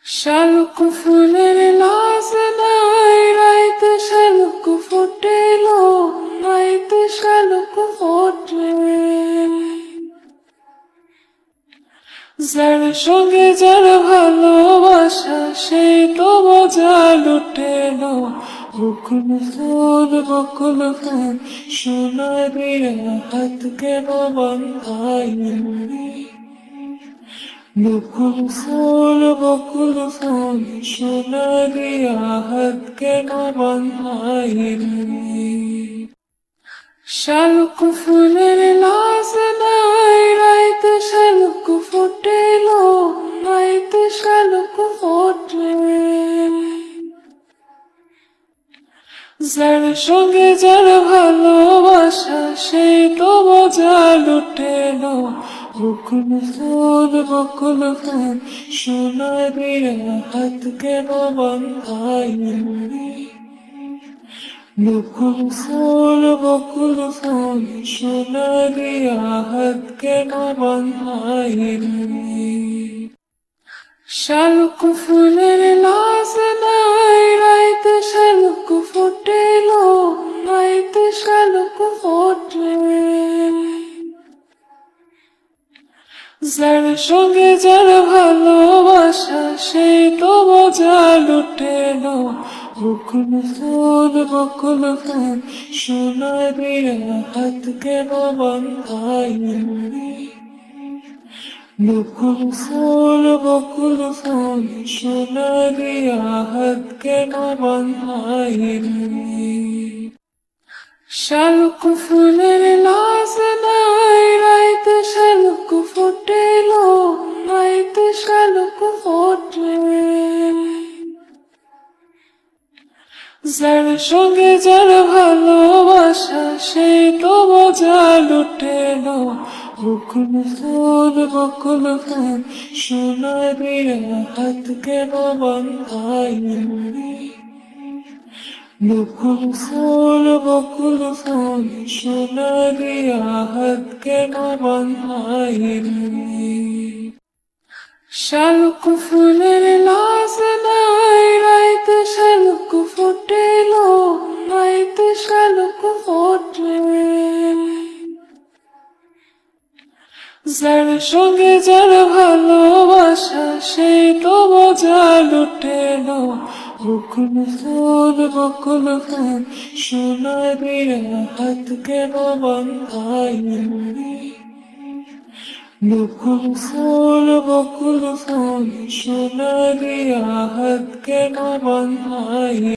শালুক ফুলের লাজনায় রাইতে শালুক ফোটেল, রাইতে শালুক ফোটে। যার সঙ্গে যার ভালোবাসা সেই তো মজা লুটেল। বকুল ফুল সোনা দিয়া হাত কেন বান্ধাইলি। বকুল ফুল সোনা দিয়া হাত কেন বান্ধাইলি। শালুক ফুলের লাজনায় রাইতে শালুক ফোটেল, রাইতে শালুক ফোটে। যার সঙ্গে যার ভালোবাসা সেই তো মজা লুটেল। বকুল ফুল সোনা দিয়া হাত কেন বান্ধাইলি। বকুল ফুল সোনা দিয়া হাত কেন বান্ধাইলি। শালুক ফুলের লাজনায় রাইতে শালুক ফোটেল, রাইতে শালুক ফোটে। যার সঙ্গে যার ভালোবাসা সেই তো মজা লুটেল। বকুল ফুল সোনা দিয়া হাত কেন বান্ধাইলি। বকুল ফুল সোনা দিয়া হাত কেন বান্ধাইলি। শালুক ফুলের লাজনায় রাইতে শালুক ফোটেল, রাইতে শালুক ফোটে। যার সঙ্গে যার ভালোবাসা সেই তো মজা লুটেল। বকুল ফুল সোনা দিয়া হাত কেন বান্ধাইলি। বকুল ফুল সোনা দিয়া হাত কেন বান্ধাইলি। শালুক ফুলের লাজনায় রাইতে শালুক ফোটেল, রাইতে শালুক ফোটে। যার সঙ্গে যার ভালোবাসা সেই তো মজা লুটেল। বকুল ফুল সোনা দিয়া হাত কেন বান্ধাইলি। বকুল ফুল সোনা দিয়া হাত কেন বান্ধাইলি।